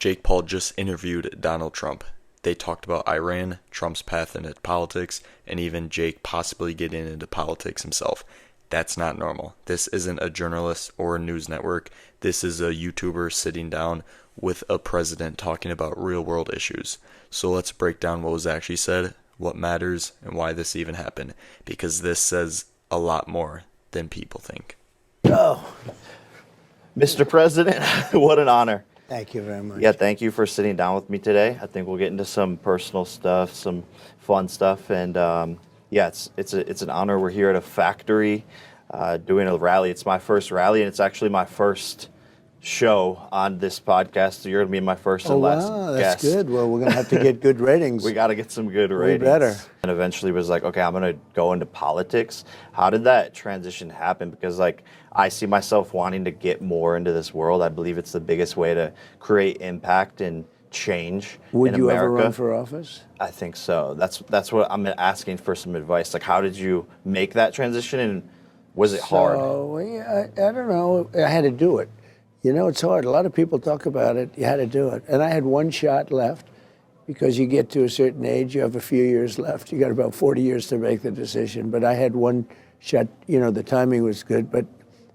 Jake Paul just interviewed Donald Trump. They talked about Iran, Trump's path into politics, and even Jake possibly getting into politics himself. That's not normal. This isn't a journalist or a news network. This is a YouTuber sitting down with a president talking about real world issues. So let's break down what was actually said, what matters, and why this even happened. Because this says a lot more than people think. Oh, Mr. President, what an honor. Thank you very much. Yeah, thank you for sitting down with me today. I think we'll get into some personal stuff, some fun stuff, and yeah, it's an honor. We're here at a factory doing a rally. It's my first rally, and it's actually my first show on this podcast. So you're gonna be my first and last that's guest. good. Well, we're gonna have to get good ratings. We got to get some good ratings. better. And eventually was like, okay, I'm gonna go into politics. How did that transition happen? Because like I see myself wanting to get more into this world. I believe it's the biggest way to create impact and change Would in you America. ever run for office? I think so. That's what I'm asking for some advice. Like, how did you make that transition, and was it hard? So, yeah, I don't know. I had to do it. You know, it's hard. A lot of people talk about it. You had to do it. And I had one shot left because you get to a certain age, you have a few years left. You got about 40 years to make the decision. But I had one shot. You know, the timing was good. But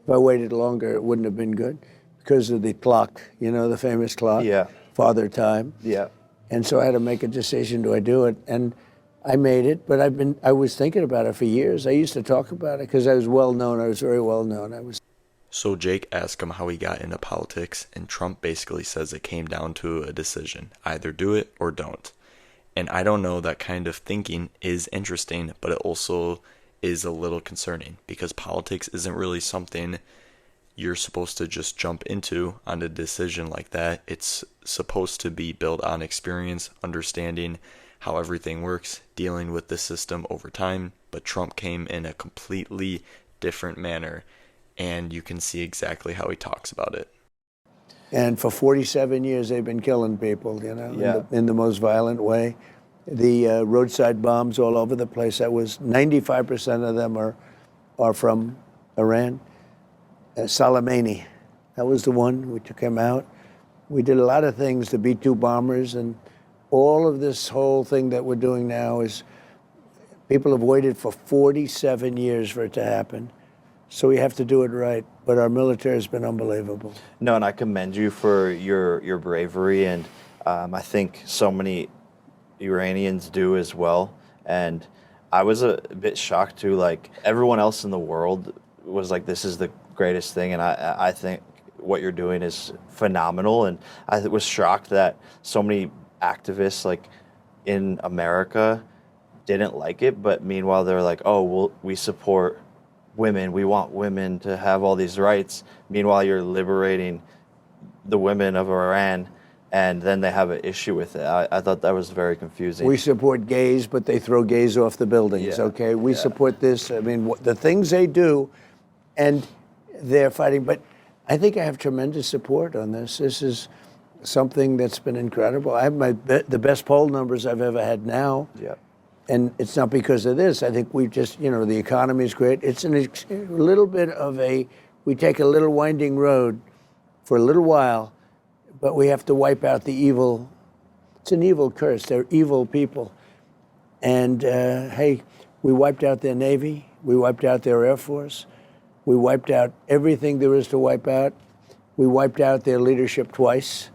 if I waited longer, it wouldn't have been good because of the clock, you know, the famous clock. Yeah. Father time. Yeah. And so I had to make a decision, do I do it? And I made it, but I was thinking about it for years. I used to talk about it because I was well known. I was very well known. So Jake asked him how he got into politics, and Trump basically says it came down to a decision. Either do it or don't. And I don't know, that kind of thinking is interesting, but it also is a little concerning because politics isn't really something you're supposed to just jump into on a decision like that. It's supposed to be built on experience, understanding how everything works, dealing with the system over time. But Trump came in a completely different manner, and you can see exactly how he talks about it. And for 47 years, they've been killing people, you know, Yeah. in the most violent way. The roadside bombs all over the place. That was 95% of them are from Iran. Soleimani, that was the one. We took him out. We did a lot of things, the B-2 bombers, and all of this whole thing that we're doing now is people have waited for 47 years for it to happen. So we have to do it right. But our military has been unbelievable. No, and I commend you for your bravery, and I think so many Iranians do as well. And I was a bit shocked too. Like everyone else in the world was like, "This is the greatest thing," and I think what you're doing is phenomenal. And I was shocked that so many activists like in America didn't like it, but meanwhile they're like, "Oh, well, we support women. We want women to have all these rights." Meanwhile, you're liberating the women of Iran, and then they have an issue with it. I thought that was very confusing. We support gays, but they throw gays off the buildings, Yeah. okay? We support this. I mean, the things they do, and they're fighting. But I think I have tremendous support on this. This is something that's been incredible. I have the best poll numbers I've ever had now. Yeah. And it's not because of this. I think we've just, you know, the economy is great. It's a little bit of we take a little winding road for a little while, but we have to wipe out the evil. It's an evil curse. They're evil people. And, hey, we wiped out their Navy. We wiped out their Air Force. We wiped out everything there is to wipe out. We wiped out their leadership twice.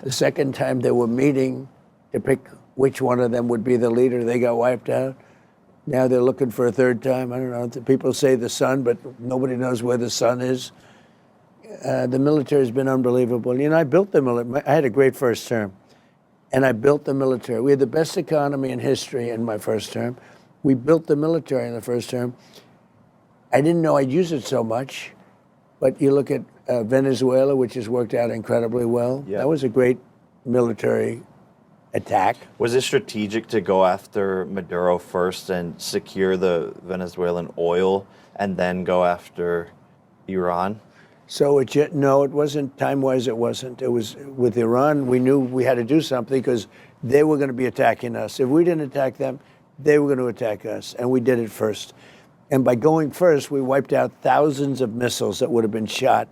The second time they were meeting to pick which one of them would be the leader, they got wiped out. Now they're looking for a third time. I don't know. People say the sun, but nobody knows where the sun is. The military has been unbelievable. You know, I built the military. I had a great first term, and I built the military. We had the best economy in history in my first term. We built the military in the first term. I didn't know I'd use it so much, but you look at Venezuela, which has worked out incredibly well. Yeah. That was a great military attack. Was it strategic to go after Maduro first and secure the Venezuelan oil and then go after Iran? So no, it wasn't, time-wise it wasn't. It was with Iran, we knew we had to do something because they were going to be attacking us. If we didn't attack them, they were going to attack us, and we did it first. And by going first, we wiped out thousands of missiles that would have been shot.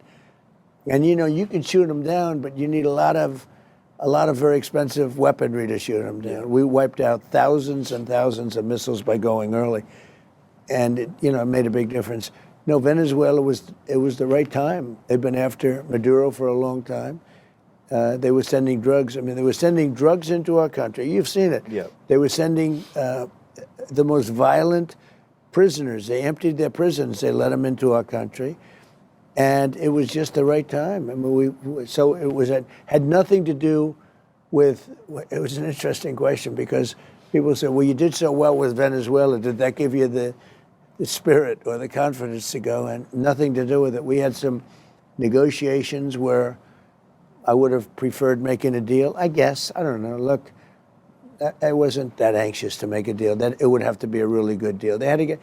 And you know, you can shoot them down, but you need a lot of a lot of very expensive weaponry to shoot them down. We wiped out thousands and thousands of missiles by going early, and it made a big difference. No, Venezuela it was the right time. They've been after Maduro for a long time. They were sending drugs. I mean, they were sending drugs into our country. You've seen it. Yeah. They were sending the most violent prisoners. They emptied their prisons. They let them into our country, and it was just the right time. I mean, so it was had nothing to do with. It was an interesting question because people said, "Well, you did so well with Venezuela. Did that give you the spirit or the confidence to go?" And nothing to do with it. We had some negotiations where I would have preferred making a deal, I guess. I don't know. Look, I wasn't that anxious to make a deal. That it would have to be a really good deal. They had to get.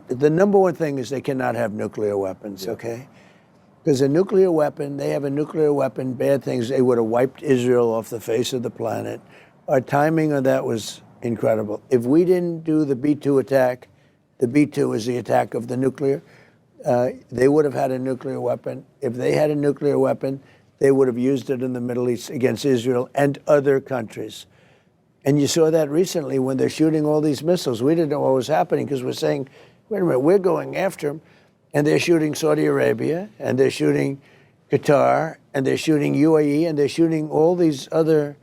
The number one thing is they cannot have nuclear weapons, okay? Because a nuclear weapon, they have a nuclear weapon, bad things, they would have wiped Israel off the face of the planet. Our timing on that was incredible. If we didn't do the B-2 attack, the B-2 is the attack of the nuclear, they would have had a nuclear weapon. If they had a nuclear weapon, they would have used it in the Middle East against Israel and other countries. And you saw that recently when they're shooting all these missiles. We didn't know what was happening because we're saying, wait a minute, we're going after them. And they're shooting Saudi Arabia, and they're shooting Qatar, and they're shooting UAE, and they're shooting all these other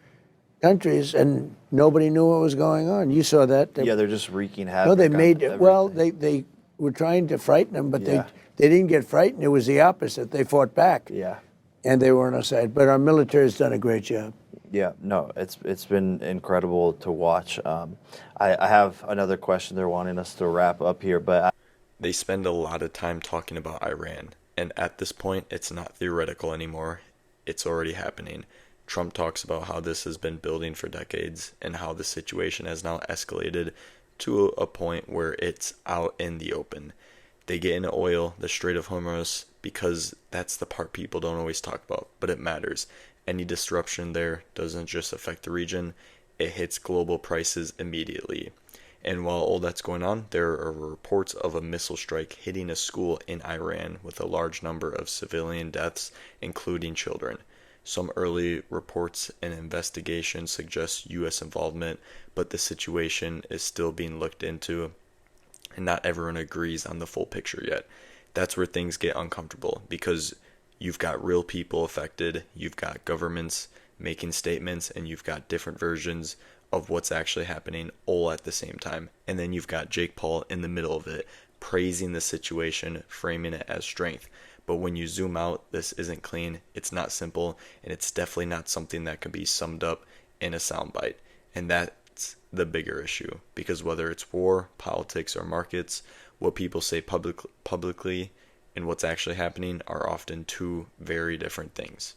countries, and nobody knew what was going on. You saw that. They're just wreaking havoc. No, they made everything. well. They were trying to frighten them, but they didn't get frightened. It was the opposite. They fought back. Yeah. And they were on our side. But our military has done a great job. Yeah, no, it's been incredible to watch. I have another question they're wanting us to wrap up here, but They spend a lot of time talking about Iran, and at this point, it's not theoretical anymore. It's already happening. Trump talks about how this has been building for decades and how the situation has now escalated to a point where it's out in the open. They get into oil, the Strait of Hormuz, because that's the part people don't always talk about, but it matters. Any disruption there doesn't just affect the region, it hits global prices immediately. And while all that's going on, there are reports of a missile strike hitting a school in Iran with a large number of civilian deaths, including children. Some early reports and investigations suggest U.S. involvement, but the situation is still being looked into, and not everyone agrees on the full picture yet. That's where things get uncomfortable, because you've got real people affected, you've got governments making statements, and you've got different versions of what's actually happening all at the same time. And then you've got Jake Paul in the middle of it, praising the situation, framing it as strength. But when you zoom out, this isn't clean, it's not simple, and it's definitely not something that can be summed up in a soundbite. And that's the bigger issue, because whether it's war, politics, or markets, what people say publicly and what's actually happening are often two very different things.